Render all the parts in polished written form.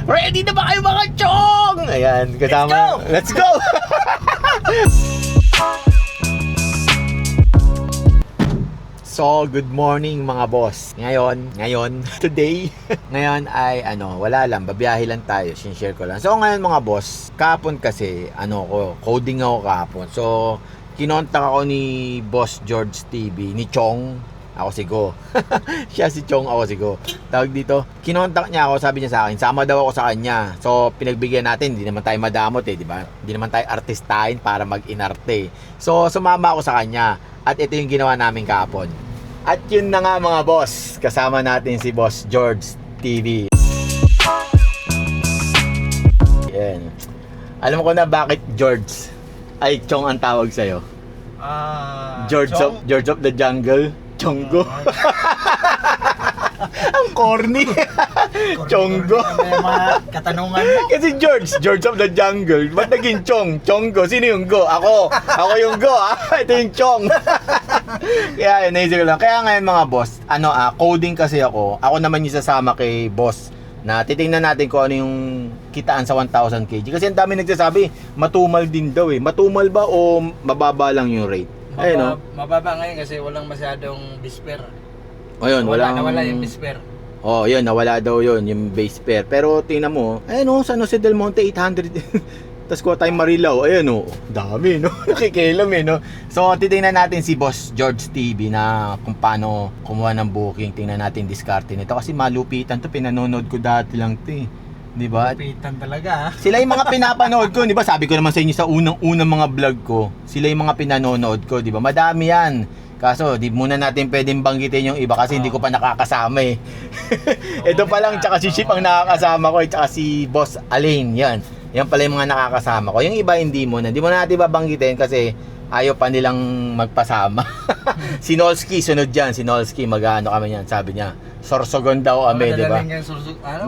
Ready na ba kayo mga chong? Ayan, kasama. Let's go! So, good morning mga boss. Today, ngayon ay wala lang, babiyahe lang tayo, sinishare ko lang. So, ngayon mga boss, kahapon kasi, coding ako kahapon. So, kinontak ako ni Boss George TV, ni Chong. Ako si Go. Siya si Chong, ako si Go. Tawag dito, kinontak niya ako, sabi niya sa akin, sama daw ako sa kanya. So, pinagbigyan natin, hindi naman tayo madamot di ba? Hindi naman tayo artistahin para mag-inarte. So, sumama ako sa kanya. At ito yung ginawa namin kahapon. At yun na nga mga boss, kasama natin si Boss George TV. Yan. Alam ko na bakit George ay Chong ang tawag sa'yo. George of the Jungle, Chonggo. Ang corny. Chonggo. May mga katanungan mo. Kasi George of the Jungle. Ba't naging Chonggo? Sino yung Go? Ako yung Go Ito yung Chong. Kaya naisip ko lang. Kaya ngayon mga boss, coding kasi ako. Ako naman yung sasama kay boss na titingnan natin kung ano yung kitaan sa 1,000 kg. Kasi ang dami nagsasabi, matumal din daw eh. Matumal ba o mababa lang yung rate? Ayun, Mababa ngayon kasi walang masyadong bisper. Ayun, nawala yung bisper. Oh, yun, nawala daw yun, yung base pair. Pero tingnan mo, San Jose del Monte, 800. Tapos kuha tayong Marilao, dami, no? Nakikilam, no? So, titingnan natin si Boss George TV na kung paano kumuha ng booking. Tingnan natin diskarte nito. Kasi malupitan to, pinanonood ko dati lang to eh. Di ba? Malupitan talaga, ha? Sila yung mga pinapanood ko, di ba? Sabi ko naman sa inyo sa unang mga vlog ko, sila yung mga pinanonood ko, di ba? Madami yan. Kaso, di muna natin pwedeng banggitin yung iba kasi hindi ko pa nakakasama eh. Ito pa lang, tsaka si Chip ang nakakasama ko, tsaka si Boss Alain, yan. Yan pala yung mga nakakasama ko. Yung iba hindi mo natin babanggitin kasi ayaw pa nilang magpasama. Si Nolski, sunod dyan. Si Nolski, mag-ano kami yan, sabi niya. Sorsogon daw kami, di ba?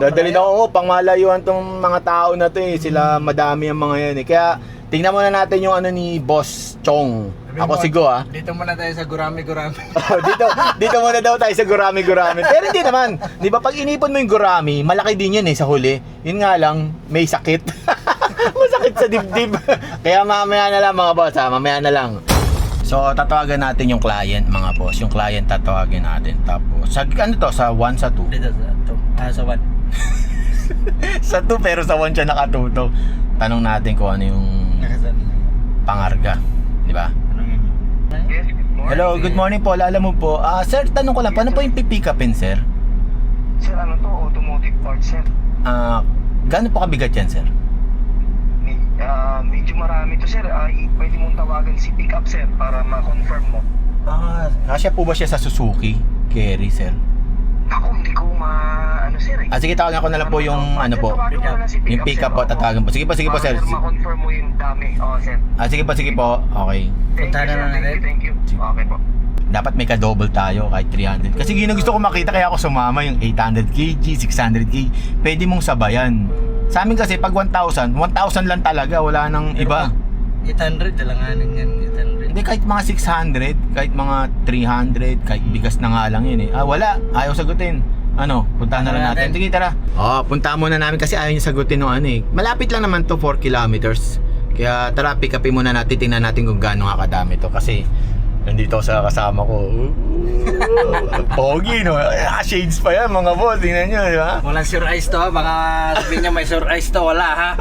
Dadalhin ako, pangmalayuan tong mga tao na to eh. Sila madami ang mga yan eh. Kaya, tingnan muna natin yung ni Boss Chong. Ako si Go Dito muna tayo sa gurami-gurami. dito muna daw tayo sa gurami-gurami. Pero hindi naman. Di ba pag inipon mo yung gurami, malaki din yun sa huli. Yun nga lang, may sakit. Masakit sa dibdib. Kaya mamaya na lang mga boss mamaya na lang. So tatawagan natin yung client mga boss. Yung client tatawagin natin. Tapos, sa 1 sa 2? Dito sa 1. Sa 2 pero sa 1 siya nakatuto. Tanong natin kung ano yung pangarga. Di ba? Hello, good morning po. Alam mo po, sir, tanong ko lang, paano po yung pipick upin, sir? Sir, automotive parts, sir. Gaano po kabigat yan, sir? Medyo marami to, sir. Pwede mong tawagan si pick up, sir, para ma-confirm mo. Kasya po ba siya sa Suzuki Carry, sir? Ako, hindi ko sir. Sige, tawagan ko na lang po yung yung pick up po, tatawagan po. Sige po, sir. Para ma-confirm mo yung dami. Sir. Sige po. Okay. Punta na lang natin. Thank you. Okay po. Dapat may ka-double tayo kahit 300. Kasi gusto ko makita kaya ako sumama yung 800 kg, 600 kg. Pwede mong sabayan. Sa amin kasi pag 1,000 lang talaga, wala nang iba. 800, dalanganin yan, 800. Hindi, kahit mga 600, kahit mga 300, kahit bigas na nga lang yun eh. Wala, ayaw sagutin. Puntahan na lang natin. Sige, tara. Puntahan muna namin kasi ayaw niya sagutin nung Malapit lang naman to, 4 kilometers. Kaya tara, pick upin muna natin, tingnan natin kung gaano nga kadami to. Kasi nandito sa kasama ko. Pogi, no? Shades pa yan, mga boss. Tingnan nyo, di ba? Walang sure eyes to, ha? Baka sabihin niya may sure eyes to, wala, ha?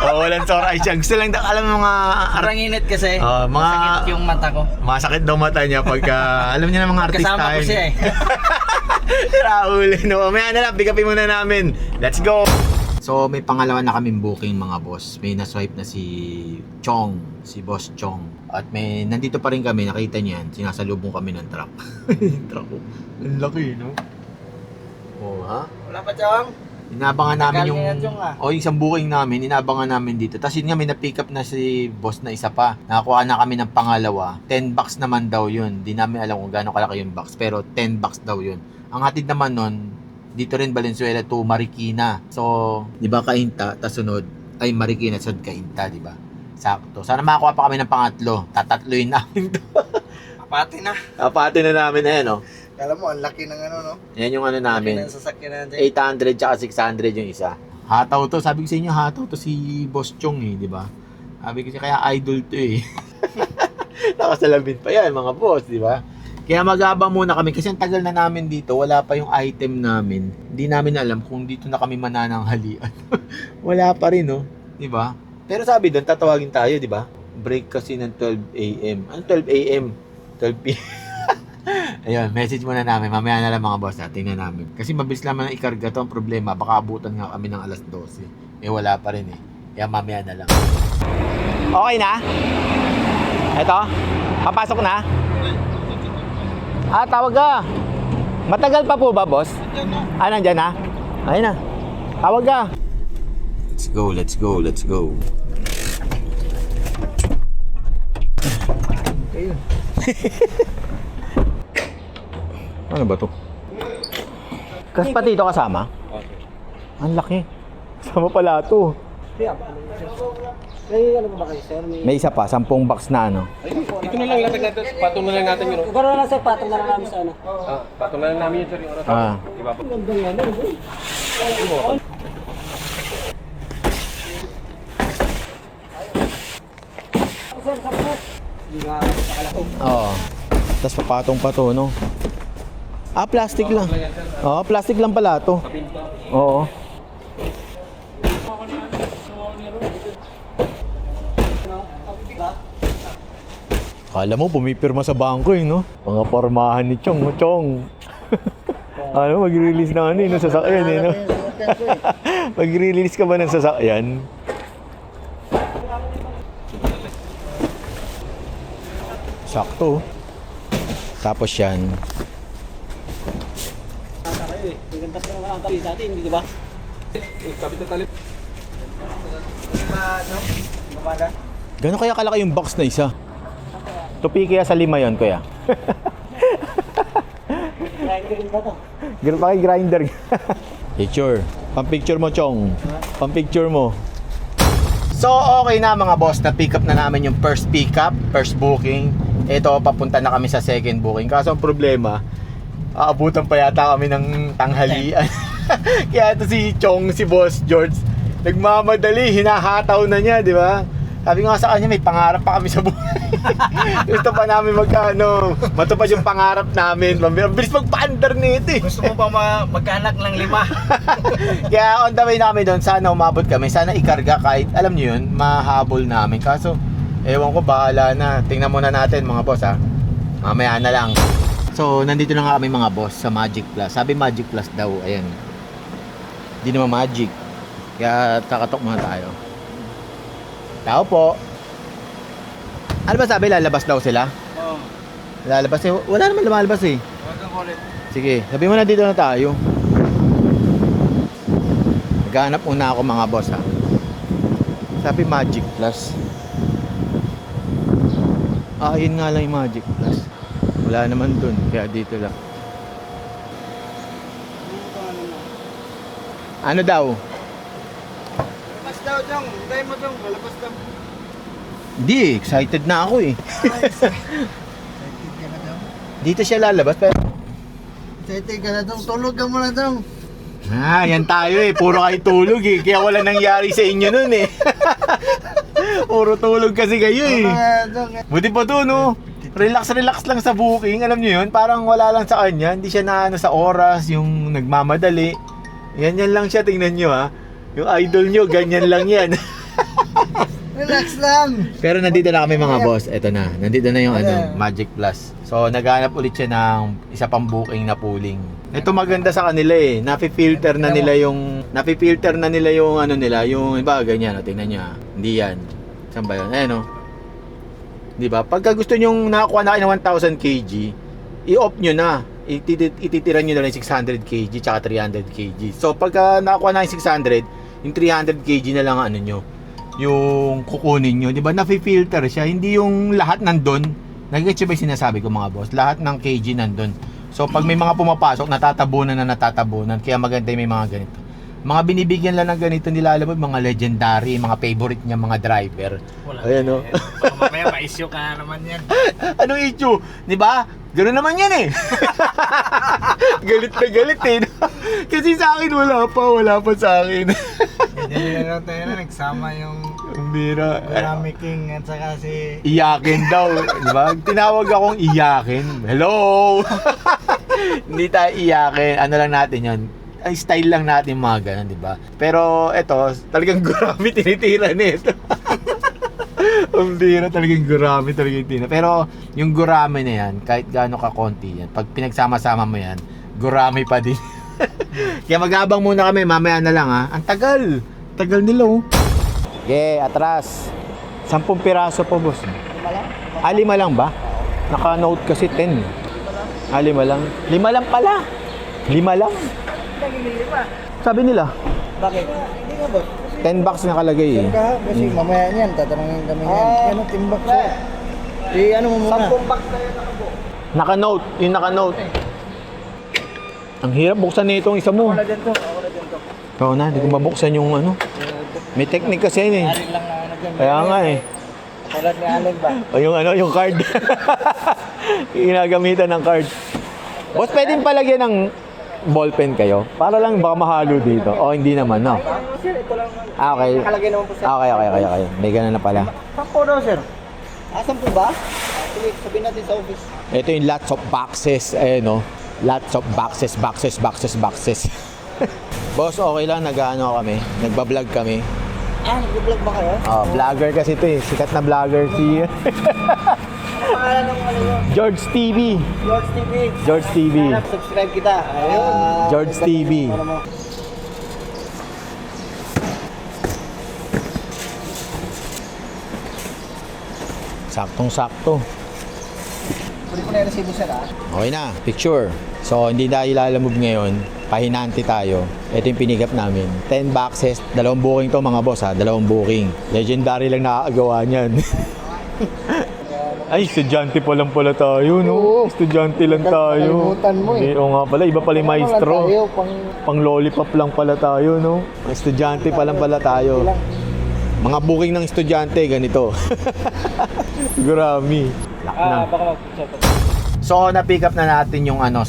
Walang sore eyes yan. Gusto lang, alam mo mga... Sobrang init kasi. Masakit yung mata ko. Masakit daw mata niya pagka... alam niya na mga artista. Kasama ko siya, eh. Raul, no? Mamaya na lang, pick upin muna namin. Let's go! So, may pangalawa na kaming booking mga boss. May na-swipe na si Chong, si Boss Chong. At nandito pa rin kami, nakita niyo yan. Sinasalubong kami ng truck. Truck ko. Ang laki, no? Ha? Wala pa, Chong? Inabangan namin yung... Chong, yung isang booking namin, inabangan namin dito. Tapos yun nga, may na-pick up na si boss na isa pa. Nakakuha na kami ng pangalawa. 10 bucks naman daw yun. Di namin alam kung gaano kalaki yung box. Pero 10 bucks daw yun. Ang hatid naman nun, dito rin Valenzuela to Marikina. So, di ba Cainta, tas sunod ay Marikina, sunod Cainta, di ba? Sakto. Sana makakuha pa kami ng pangatlo. Tatatloyin namin to. Apati na namin no? Alam mo, ang laki ng no? Yan yung namin. Laki ng sasakyan natin. 800 tsaka 600 yung isa. Hataw to. Sabi ko sa inyo, hataw to si Boss Chong eh, di ba? Sabi ko siya, kaya idol to eh. Nakasalamin pa yan mga boss, di ba? Kaya mag-aabang muna kami kasi ang tagal na namin dito, wala pa yung item namin. Hindi namin alam kung dito na kami manananghalian. Wala pa rin, no? Di ba? Pero sabi doon, tatawagin tayo, di ba? Break kasi ng 12 a.m. Ano 12 a.m.? 12 p.m. Ayun, message muna namin. Mamaya na lang mga boss, tingnan namin. Kasi mabilis naman ang ikarga to. Ang problema, baka abutan nga kami ng alas 12. Eh, wala pa rin eh. Kaya mamaya na lang. Okay na? Eto? Papasok na? Tawag ka. Matagal pa po ba, boss? Nandyan na? Ayun na. Tawag ka. Let's go, let's go, let's go. Ayun. Ano ba to? Kas pati ito kasama? Ang laki. Kasama pala to. May ano ba kayo, sir? May isa pa, 10 box na ano. Ito na lang latag natin. Patong na lang natin yun. Gano'n na lang, sir. Patong na lang namin sa ano. Patong na lang namin yun, sir. Yung oras. Diba po? Gandang ano, sir, sapot. Hindi nga nakalako. Oo. Tapos papatong pa to, no? Plastic lang. Oo, plastic lang pala to. Oo. Kala mo, pumipirma sa bangko eh, no? Mga pormahan ni Chong, Chong. Ano, mag-release na ano eh, ng sasakyan eh, no? Mag-release ka ba ng sasakyan? Sakto. Tapos yan. Ang ganda pa naman ang tabi sa atin, di ba? Kapit na talip. Gano'n kaya kalaki yung box na isa? Tupi kaya sa 5 yon, kuya? Grinder ba to? Ganun pa kay grinder. Picture. Pang-picture mo, Chong. Pang-picture mo. So, okay na mga boss. Na-pick up na namin yung first pick up, first booking. Ito, papunta na kami sa second booking. Kaso ang problema, aabutan pa yata kami ng tanghalian. Kaya ito si Chong, si Boss George, nagmamadali, hinahataw na niya, di ba? Sabi nga sa kanya, may pangarap pa kami sa buhay. Gusto pa namin matupad yung pangarap namin. Ang bilis magpa-under nito eh. Gusto mo ba magkaanak ng 5? Kaya on the way namin doon, sana umabot kami. Sana ikarga kahit, alam niyo yun, mahabol namin. Kaso, ewan ko, bahala na. Tingnan muna natin mga boss ha. Mamaya na lang. So, nandito na nga kami mga boss sa Magic Plus. Sabi Magic Plus daw, ayan. Hindi naman Magic. Kaya kakatok muna tayo. Tao po. Ano ba sabi? Lalabas daw sila? Oo. Lalabas eh. Wala naman lumalabas eh. Huwag kang kulit. Sige, sabi mo na dito na tayo. Naghahanap muna ako mga boss ha. Sabi Magic Plus. Yun nga lang yung Magic Plus. Wala naman dun, kaya dito lang. Ano daw? Labas daw, Jong. Hintay mo, Jong. Labas daw. Hindi, excited na ako eh. Dito siya lalabas pero... Excited ka na dong. Tulog ka muna dong. yan tayo eh. Puro kayo tulog eh. Kaya wala nangyari sa inyo nun eh. Puro tulog kasi kayo eh. Buti pa to no. Relax lang sa booking. Alam niyo yun, parang wala lang sa kanya. Hindi siya na sa oras, yung nagmamadali. Yan lang siya, tingnan niyo ha. Yung idol niyo, ganyan lang yan. Relax lang. Pero nandito na kami mga boss. Eto na. Nandito na yung Magic Plus. So naghanap ulit siya ng isa pang booking na pooling. Ito maganda sa kanila eh. Napi-filter na nila yung ano nila, yung iba ganyan, tingnan niyo. Hindi yan. Saan ba 'yon? Ayan oh. 'Di ba? Pagka gusto niyo nakakuha na kayo ng 1000 kg, i-off niyo na. Ititira niyo na lang 600 kg tsaka 300 kg. So pagka nakakuha na yung 600, yung 300 kg na lang ano niyo, yung kukunin nyo, di ba? Nafi-filter siya, hindi yung lahat nandun. Nag-gets ba yung sinasabi ko mga boss? Lahat ng kg nandun. So pag may mga pumapasok, natatabunan. Kaya maganda yung may mga ganito. Mga binibigyan lang ng ganito nilalabot, mga legendary, mga favorite niya, mga driver. Wala. Ayan o. Mamaya ma-issue ka na naman yan. Anong issue? Di ba? Gano'n naman yan eh. Galit na galit eh. Kasi sa akin wala pa sa akin. Hindi na tayo na nagsama yung Ang bira. Grammy King at saka si... Iyakin daw, di ba? Tinawag akong iyakin. Hello! Hindi tayo iyakin. Ano lang natin yun? Ay, style lang natin mga ganun, di ba? Pero eto, talagang gurami tinitira nito. Ang bira, talagang gurami talagang tinitira. Pero yung gurami na yan, kahit gaano kakonti yan, pag pinagsama-sama mo yan, gurami pa din. Kaya mag-abang muna kami, mamaya na lang ha. Ang tagal! Tagal nila oh. Okay, atras. 10 piraso po, boss. 5 lang ba? Naka-note kasi 10. 5 lang. 5 lang pala. 5 lang. Sabi nila, Bakit? Hindi nga boss. 10 bucks nakalagay eh. Ka, kasi mamaya niyan, tatanungin kami niyan. Ano, timbak ko? Ano mo muna? 10 bucks na yun nakabuo. Naka-note, yung naka-note. Ang hirap buksan nito ang isa mo. Ako na dyan to. Oo na, hindi ko mabuksan yung ano. May technique kasi yun eh. Arin lang na ano dyan. Kaya nga eh. Tulad ni Allen ba? O yung ano, yung card. Ginagamitan ng card. Boss, pwedeng palagyan ng ballpen kayo? Para lang baka mahalo dito. O hindi naman, no? Sir, ito lang. Okay. Nakalagay naman po sir. Okay. May ganun na pala. Sampo daw sir. Asan po ba? Sige, sabihin natin sa office. Ito yung lots of boxes. No? Lots of boxes. Boss, okay lang. Nag-ano kami. Nagbablog kami. Nag-vlog ba kayo? Vlogger kasi ito eh. Sikat na vlogger si Ano pangalan ng ano yun? George TV. George TV. George TV. Subscribe kita. Ayun. George TV. Ano mo? Saktong-sakto. Pwede ko na yung resibo sir Okay na, picture. So, hindi tayo lalamove ngayon. Pahinanti tayo. Ito yung pinigap namin. 10 boxes. 2 booking to mga boss ha. 2 booking. Legendary lang nakakagawa niyan. Ay, estudyante pa lang pala tayo, no? Oo. Estudyante lang tayo. Kalimutan mo eh. Oo nga pala, iba pala yung maestro. Ano lang tayo, Pang lollipop lang pala tayo, no? Estudyante pa lang pala tayo. Mga booking ng estudyante, ganito. Gurami. Lock na. baka mag-chat. So, na-pick up na natin yung 10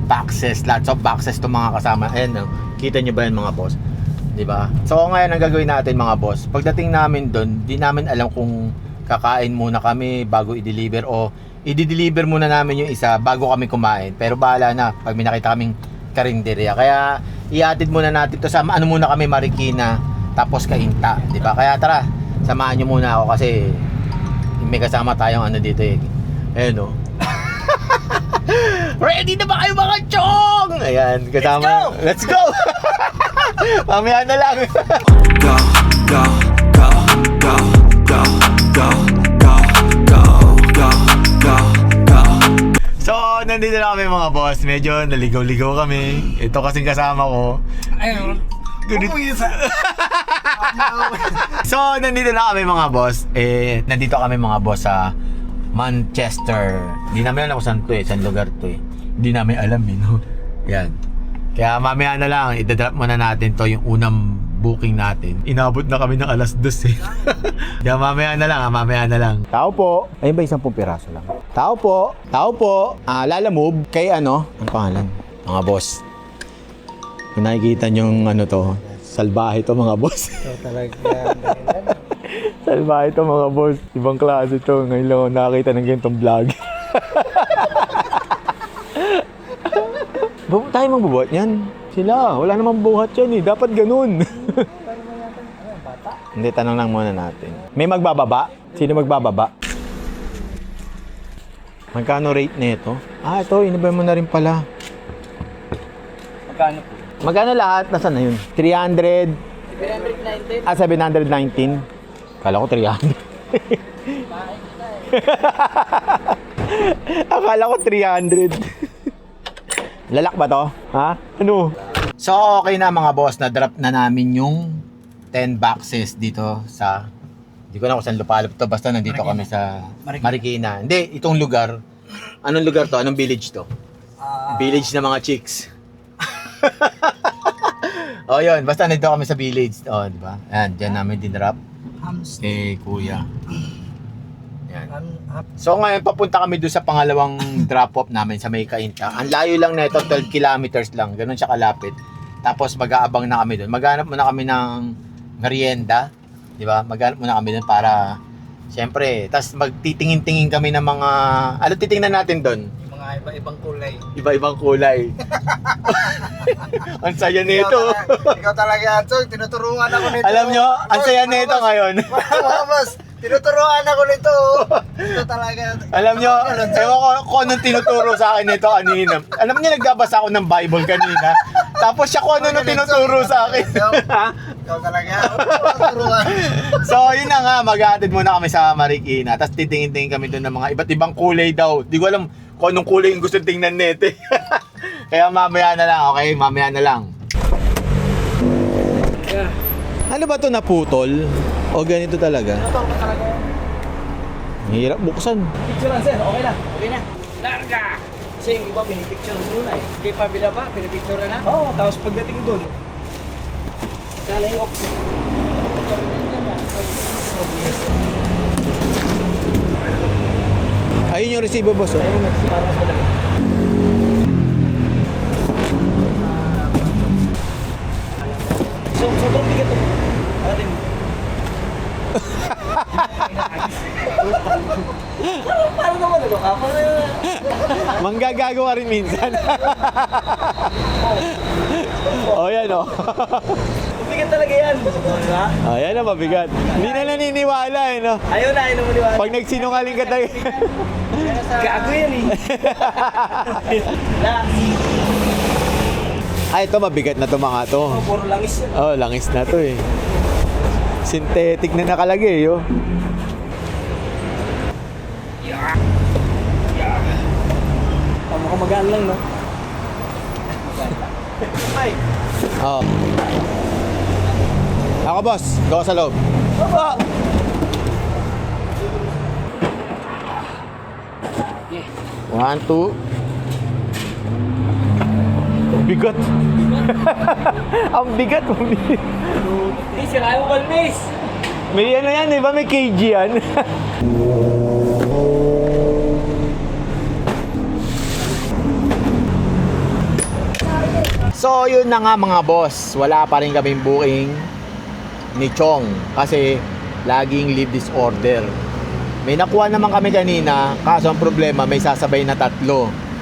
boxes, lots of boxes to mga kasama. Ayan, no? Kita nyo ba yan mga boss? Diba? So, ngayon ang gagawin natin mga boss, pagdating namin doon, di namin alam kung kakain muna kami bago i-deliver o i-deliver muna namin yung isa bago kami kumain. Pero bahala na pag may nakita kaming karinderya. Kaya iatid muna natin to sa muna kami Marikina tapos Kainta, di ba? Kaya tara, samahan nyo muna ako kasi may kasama tayong dito eh. Ayun no. Ready na ba kayo mga chong? Ayan, kasama. Let's go! Mamaya na lang. Go, go, go, go, go, go, go, go, go, go, go. So, nandito na kami mga boss. Medyo naligaw-ligaw kami. Ito kasing kasama ko. Ayun. Ganit. So, nandito na kami mga boss. Nandito kami mga boss sa Manchester. Hindi namin alam kung saan to eh. Saan lugar to eh. Hindi namin alam eh, no? Yan. Kaya mamaya na lang, idadrop muna natin to yung unang booking natin. Inabot na kami ng 2:00 eh. Kaya mamaya na lang. Tao po. Ayun ba 10 piraso lang? Tao po. Lalamove kay ang pangalan? Mga boss. Kung nakikita nyo yung to, salbahe to mga boss. So talaga. Salbahe to mga boss. Ibang klase to. Ngayon lang ako nakakita ng ganitong vlog. Tayo magbubuhat yan. Sila, wala namang buhat yan eh. Dapat ganun. Hindi, tanong lang muna natin. May magbababa? Sino magbababa? Magkano rate nito? Ito, inibay mo na rin pala. Magkano po? Magkano lahat? Nasaan na yun? 300? 719. 719? Kala ko 300. Akala ko 300. Lalak ba to? Ha? Ano? So, okay na mga boss. Na-drop na namin yung 10 boxes dito sa... Hindi ko na kung saan lupalop to. Basta nandito kami sa Marikina. Hindi, itong lugar. Anong lugar to? Anong village to? Village na mga chicks. Oh, yun. Basta nandito kami sa village. Oh, di ba? Ayan, dyan namin din-drop. Kuya. Yan. So ngayon papunta kami doon sa pangalawang drop-off namin sa May Cainta. Ang layo lang nito, 12 kilometers lang. Ganun siya kalapit. Tapos mag-aabang na kami doon. Maghanap muna kami ng merienda, di ba? Maghanap muna kami doon para siyempre, tapos magtitingin-tingin kami ng mga ano titingnan natin doon? Yung mga iba-ibang kulay. Iba-ibang kulay. Ang saya nito. Ikaw talaga, so, tinuturuan ako nito. Alam nyo, ang saya nito ngayon. Mga boss, tinuturuan ako nito. Ito talaga. Alam nyo, ewan ko kung anong tinuturo sa akin nito kanina. Alam nyo, nagbabasa ako ng Bible kanina. Tapos siya kung ano tinuturo sa akin. Ikaw talaga, tinuturuan. So, yun na nga, mag-aatid muna kami sa Marikina. Tapos titingin-tingin kami doon ng mga iba't ibang kulay daw. Di ko alam kung anong kulay yung gusto tingnan nete. Kaya mamaya na lang, okay? Mamaya na lang. Ano ba to naputol? O ganito talaga? Mahirap buksan. Picture lang sir, okay na. Okay na. Larga! Kasi yung iba pinipicture muna eh. Hindi pa binaba, pinipicture na. Oo, tapos pagdating doon, kala yung oxygen. Ayun yung resibo, boss. Oh. So, sobrang bigat ito. Atin. Parang naman ano ka? Manggagago ka rin minsan. Oh, yan oh. Bigat talaga yan. Diba? Oh, yan ang mabigat. Hindi na naniniwala eh, no? Ayaw na maniwala. Pag nagsinungaling ka tayo. Gago yan eh. Ay, ito mabigat na to mga to. Puro langis yan. Oh, langis na to eh. Synthetic na nakalagay, oh. Mukhang magaan lang, no? Ay! Oh. Ako, boss. Go sa loob. Baba! One, two. Bigat. Ang bigat. Hey, sira yung balmis! May ano yan, di ba? May kg yan. So, yun na nga mga boss. Wala pa rin kaming booking ni Chong kasi laging leave disorder. May nakuha naman kami kanina, kaso ang problema may sasabay na 3.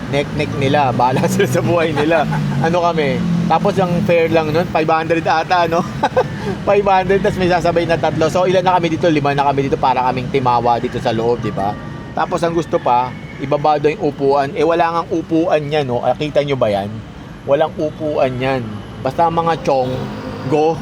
Nek-nek nila, bahala sila sa buhay nila. Ano kami? Tapos yung fare lang nun, 500 ata, no? 500, tapos may sasabay na 3. So ilan na kami dito? 5 na kami dito para kaming timawa dito sa loob, di ba? Tapos ang gusto pa, ibaba daw yung upuan. Eh wala ngang upuan yan, no? Kita nyo ba yan? Walang upuan yan. Basta mga chong, go.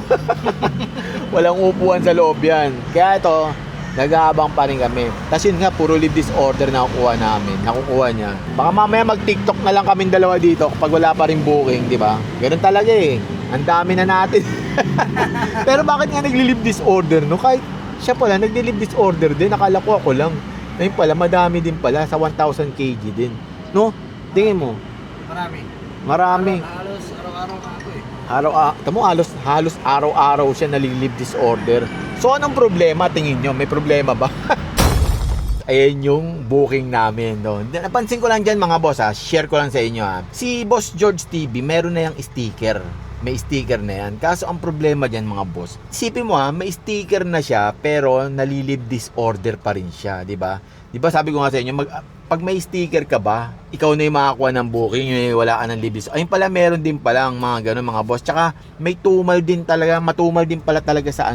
Walang upuan sa loob yan. Kaya ito, nag-aabang pa rin kami. Tapos yun nga, puro leave disorder na nakukuha niya. Baka mamaya mag-TikTok na lang kaming dalawa dito kapag wala pa rin booking, di ba? Ganun talaga eh. Ang dami na natin. Pero bakit nga nagli-leave disorder, no? Kahit siya pala, nagli-leave disorder din. Nakala ko ako lang. Ngayon pala, madami din pala. Sa 1,000 kg din. No? Tingin mo. Marami. Halos araw-araw na ako eh. Halos araw-araw siya nalilive disorder. So anong problema tingin nyo? May problema ba? Ayan yung booking namin, no? Napansin ko lang dyan mga boss, ha? Share ko lang sa inyo, ha? Si Boss George TV, meron na yung sticker. May sticker na yan. Kaso ang problema dyan mga boss, isipin mo ha, may sticker na siya pero nalilive disorder pa rin siya, di ba? Di ba sabi ko nga sa inyo, pag may sticker ka ba, ikaw na yung makakuha ng booking, yung wala ka ng live disorder. Ayun pala, meron din pala ang mga ganun mga boss. Tsaka may tumal din talaga, matumal din pala talaga sa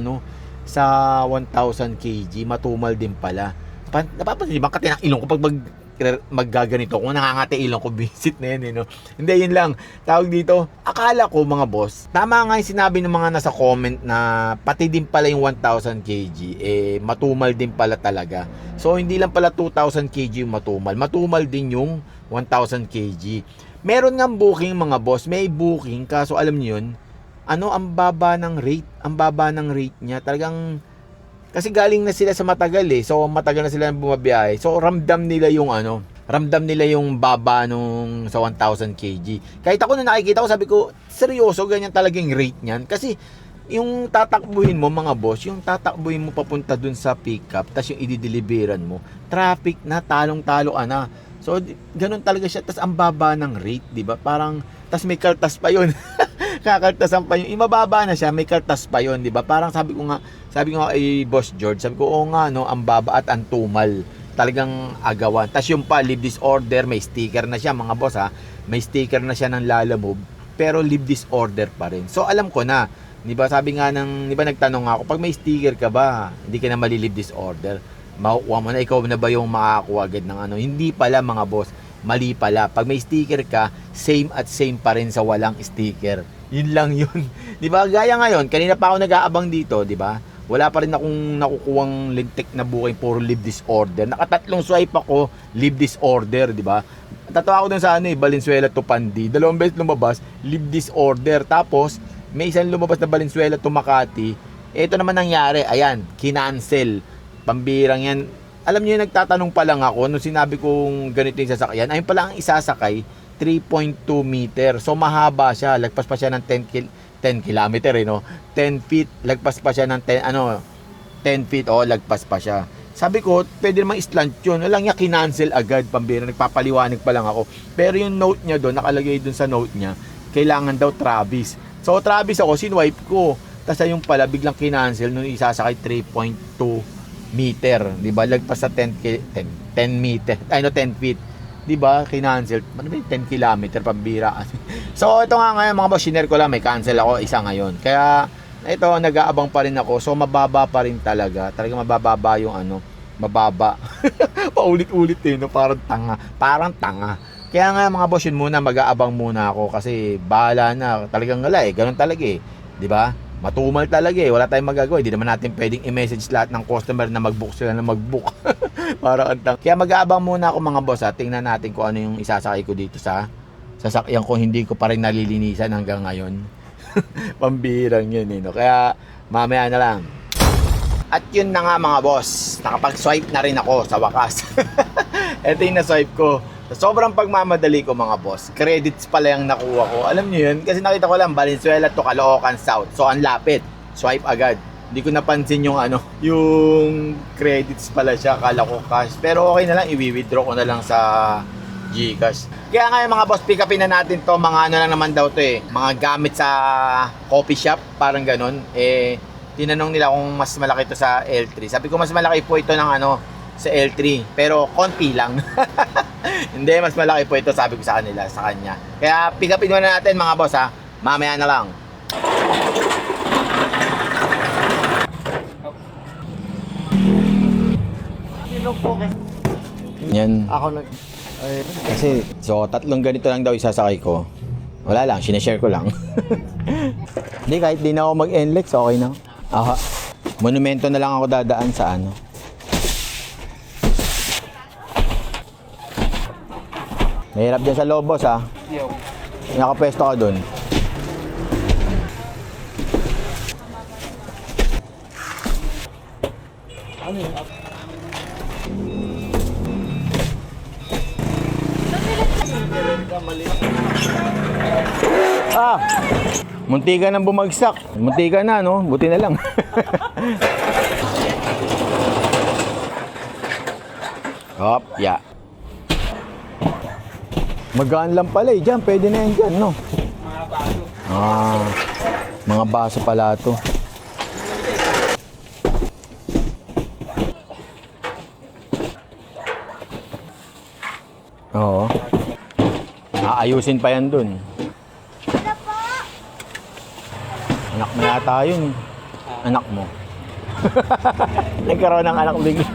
sa 1,000 kg, matumal din pala. Napapansin, di ba katinang ilong ko pag maggaganito, kung nangangati ilong ko, visit na yan, no? Hindi, yun lang. Tawag dito, akala ko mga boss, tama nga yung sinabi ng mga nasa comment na pati din pala yung 1,000 kg, matumal din pala talaga. So, hindi lang pala 2,000 kg yung matumal. Matumal din yung 1,000 kg. Meron nga booking mga boss, may booking, kaso alam niyo yun, ang baba ng rate, niya, talagang, kasi galing na sila sa matagal so matagal na sila bumabiyahe. So ramdam nila yung baba nung sa 1,000 kg. Kahit ako na nakikita ko, sabi ko, seryoso ganyan talagang rate niyan. Kasi yung tatakbuhin mo mga boss, yung tatakbuhin mo papunta dun sa pickup, tas yung idideliveran mo, traffic na, talong-talo ka na. So, ganun talaga siya. Tas ang baba ng rate, di ba? Parang, tas may kaltas pa yun. Kakaltasan pa yun. Mababa na siya, may kaltas pa yun, di ba? Parang sabi ko nga kay Boss George, sabi ko, oo nga, no, ang baba at ang tumal. Talagang agawan. Tas yung pa, leave this order, may sticker na siya, mga boss ha. May sticker na siya ng Lalamove, pero leave this order pa rin. So, alam ko na, di ba, sabi nga di ba nagtanong ako, pag may sticker ka ba, hindi ka na mali-leave this order. Makukuha mo na, ikaw na ba yung makakuha agad ng ano? Hindi pala mga boss, mali pala. Pag may sticker ka, same at same pa rin sa walang sticker. Yun lang yun. Di ba? Gaya ngayon, kanina pa ako nag-aabang dito, di ba? Wala pa rin akong nakukuhang lintik na booking for leave this order. Nakatatlong swipe ako, leave this order, di ba? Tatawa ako dun sa Valenzuela to Pandi. 2 beses lumabas, leave this order. Tapos, may isang lumabas na Valenzuela to Makati. Ito naman nangyari, ayan, kinancel. Pambirang yan. Alam niyo, nagtatanong pa lang ako nung sinabi kong ganito yung sasakyan. Ayun pala ang isasakay, 3.2 meter. So, mahaba siya. Lagpas pa siya ng 10 kilometer, no? 10 feet. Lagpas pa siya ng 10 feet. Oh, lagpas pa siya. Sabi ko, pwede namang islant yun. Walang niya, kinancel agad. Pambira, nagpapaliwanag pa lang ako. Pero yung note niya doon, nakalagay doon sa note niya, kailangan daw Travis. So, Travis ako, sinwipe ko. Tapos yung pala, biglang kinancel nung isasakay 3.2 meter. Diba? Lagpas sa 10 meter. 10 feet. Diba? Kinancel. Ano ba yung 10 kilometer? Pambira. So, ito nga ngayon, mga boss, shiner ko lang. May cancel ako, isa ngayon. Kaya, ito, nag-aabang pa rin ako. So, mababa pa rin talaga. Talagang mababa yung mababa. Paulit-ulit no? Parang tanga. Kaya nga mga boss, yun muna, mag-aabang muna ako kasi bahala na. Talagang ganun talaga eh. 'Di ba? Matumal talaga eh. Wala tayong magagawa. Hindi naman natin pwedeng i-message lahat ng customer na mag-book sila na mag-book. Para antang. Kaya mag-aabang muna ako mga boss ha. Tingnan natin kung ano yung isasakay ko dito sa sasakyan ko. Hindi ko pa rin nalilinisan hanggang ngayon. Pambirang yun eh. No? Kaya mamaya na lang. At yun na nga mga boss. Nakapag-swipe na rin ako sa wakas. Ito yung na-swipe ko. Sobrang pagmamadali ko mga boss. Credits pala yung nakuha ko. Alam niyo yun? Kasi nakita ko lang Valenzuela to Caloocan South. So ang lapit. Swipe agad. Hindi ko napansin yung yung credits pala siya. Kala ko cash. Pero okay na lang. I-withdraw ko na lang sa GCash. Kaya ngayon mga boss, pick upin na natin to. Mga lang naman daw to eh. Mga gamit sa coffee shop. Parang ganun. Tinanong nila kung mas malaki to sa L3. Sabi ko mas malaki po ito ng sa L3. Pero konti lang. Hindi, mas malaki po ito sabi ko sa kanya. Kaya pick upin muna natin mga boss ha. Mamaya na lang. Yan. Ako Kasi, so, 3 ganito lang daw isasakay ko. Wala lang, sineshare ko lang. Hindi, kahit di na ako mag-NLEX, okay na. Aha. Monumento na lang ako dadaan sa Mahirap dyan sa loob, boss, ha? Nakapwesto ka dun. Munti ka nang bumagsak. Munti ka na, no? Buti na lang. Hop, ya. Magaan lang pala eh. Diyan, pwede na yan dyan, no? Mga baso. Mga baso pala to. Oo. Aayusin pa yan dun. Anak mo yata yun eh. Anak mo. Nagkaroon ng anak bigla.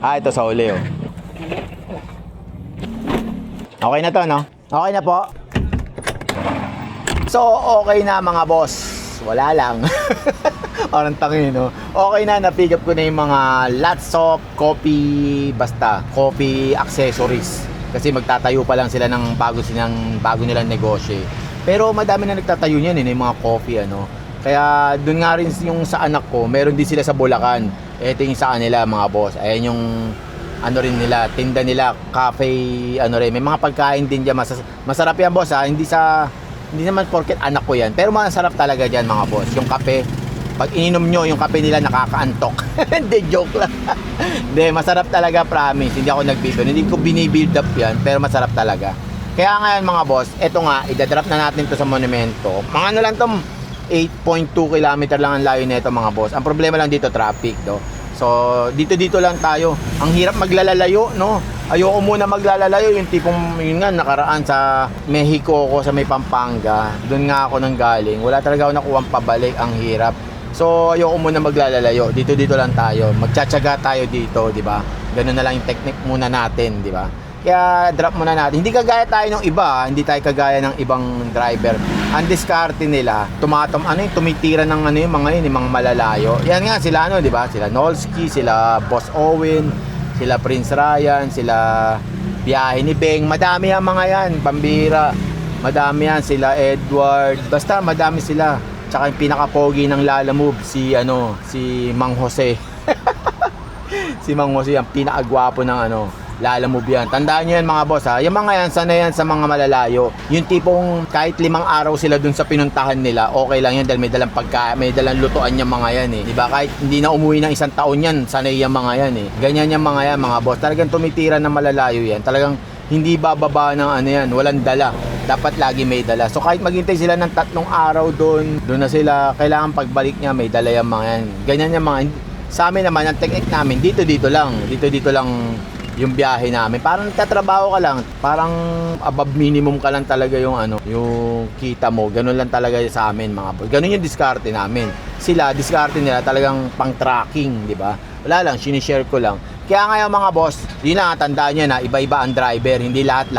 Ito sa uli oh. Okay na to, no? Okay na po. So, okay na mga boss. Wala lang. Parang tangin, no? Okay na, na-pick up ko na yung mga lots of coffee, basta, coffee accessories. Kasi magtatayo pa lang sila ng bago nilang negosyo. Pero madami na nagtatayo niyan, yung mga coffee, Kaya doon nga rin yung sa anak ko, meron din sila sa Bulacan. Ito yung sa kanila, mga boss. Ayan yung rin nila, tinda nila, cafe, rin. May mga pagkain din dyan. Masarap yan, boss, ha? Hindi sa Hindi naman porket anak ko yan. Pero masarap talaga dyan mga boss. Yung kape, pag ininom nyo, yung kape nila nakakaantok. Hindi, joke lang. Hindi, masarap talaga, promise. Hindi ako nagbibiro. Hindi ko binibuild up yan, pero masarap talaga. Kaya ngayon mga boss, eto nga, idadrop na natin to sa monumento. Mga ano lang to, 8.2 km lang ang layo nito mga boss. Ang problema lang dito, traffic, do. So, dito lang tayo. Ang hirap maglalalayo, no? Ayoko muna maglalalayo. Yung tipong, yun nga, nakaraan sa Mexico ko, sa may Pampanga. Doon nga ako nang galing. Wala talaga ako nakuhang pabalik. Ang hirap. So, ayoko muna maglalalayo. Dito lang tayo. Magtsatsaga tayo dito, di ba? Ganun na lang yung technique muna natin, di ba? Kaya drop muna natin. Hindi kagaya tayo ng iba, hindi tayo kagaya ng ibang driver. Ang diskarte nila, tumitira ng yung mga malalayo. Yan nga sila di ba? Sila Nolski, sila Boss Owen, sila Prince Ryan, sila Biyahe ni Beng. Madami yan mga yan, pambira. Madami yan, sila Edward. Basta madami sila. Tsaka yung pinaka-pogi ng Lala Move, si Mang Jose. Si Mang Jose, ang pinakagwapo ng Lala Move yan. Tandaan nyo yan mga boss ha. Yung mga yan, sana yan sa mga malalayo. Yung tipong kahit 5 araw sila dun sa pinuntahan nila, okay lang yan dahil may dalang may dalang lutuan yung mga yan eh. Diba? Kahit hindi na umuwi ng 1 taon yan, sanay yung mga yan eh. Ganyan yung mga yan mga boss. Talagang tumitira ng malalayo yan. Talagang hindi bababa ng yan. Walang dala. Dapat lagi may dala. So kahit maghintay sila ng 3 araw doon na sila, kailangan pagbalik niya may dala yung mga yan. Ganyan yung mga. Sa amin naman, ang technique namin, dito lang. Dito lang yung biyahe namin. Parang nagtatrabaho ka lang, parang above minimum ka lang talaga yung yung kita mo. Ganun lang talaga sa amin mga boss. Ganun yung diskarte namin. Sila, diskarte nila talagang pang-tracking, di ba? Wala lang, sinishare ko lang. Kaya ngayon mga boss, yun lang, tandaan nyo na iba-iba ang driver, hindi lahat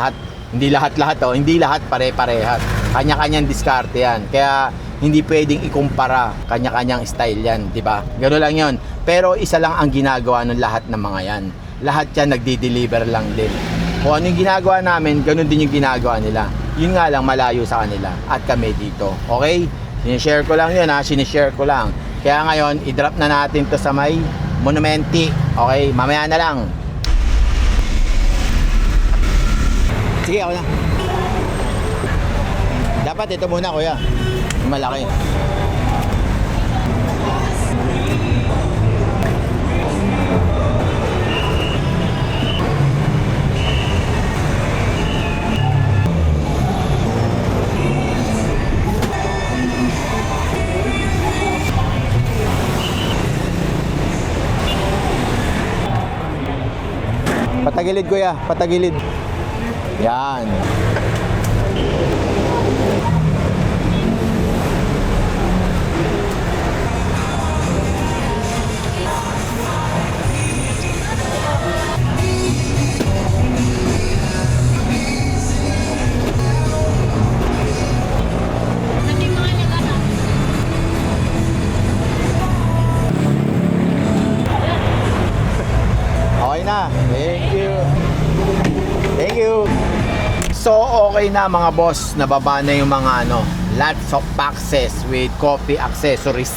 pare-parehas. Kanya-kanyang diskarte yan. Kaya hindi pwedeng ikumpara, kanya-kanyang style yan, di ba? Ganun lang yun. Pero isa lang ang ginagawa ng lahat ng mga yan. Lahat yan nagdi-deliver lang din. Kung ano yung ginagawa namin, ganun din yung ginagawa nila. Yun nga lang malayo sa kanila at kami dito. Okay? Sinishare ko lang yun ha, sinishare ko lang. Kaya ngayon, i-drop na natin to sa may Monumenti. Okay? Mamaya na lang. Sige, ako na. Dapat ito muna kuya. Yung malaki. Patagilid kuya, patagilid. Yan. Okay na. Thank you. Thank you. So okay na mga boss, nababa na yung mga lots of boxes with coffee accessories.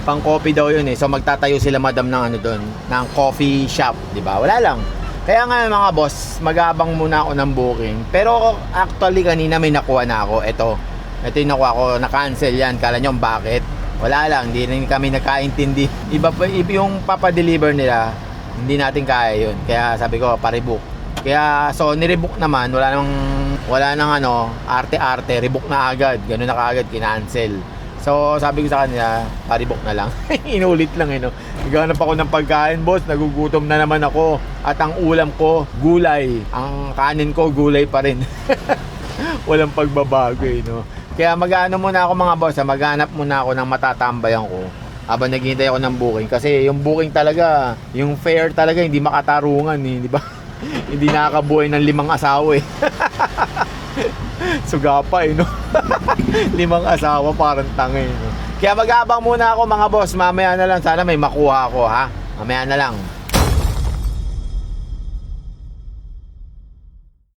Pang coffee daw yun eh. So magtatayo sila madam ng doon, ng coffee shop, di ba? Wala lang. Kaya nga mga boss, mag-aabang muna ako ng booking. Pero actually kanina may nakuha na ako. Ito yung nakuha ko, na-cancel yan. Kala nyo bakit? Wala lang, hindi rin kami nakaintindi. Iba yung papadeliver nila, hindi natin kaya yun. Kaya sabi ko, pa-rebook. Kaya so ni-rebook naman, wala nang arte-arte, rebook na agad. Ganun na kaagad, kinancel. So sabi ko sa kanila, pa-rebook na lang. Inulit lang Naghanap ako ng pagkain, boss. Nagugutom na naman ako. At ang ulam ko, gulay. Ang kanin ko, gulay pa rin. Walang pagbabago Kaya mag-ano muna ako mga boss, maghanap muna ako ng matatambayan ko habang naghihintay ako ng booking. Kasi yung booking talaga, yung fare talaga hindi makatarungan di ba? Hindi nakakabuhay ng 5 asawa Sugapa 5 asawa parang tanga Kaya mag-aabang muna ako mga boss. Mamaya na lang, sana may makuha ako ha. Mamaya na lang.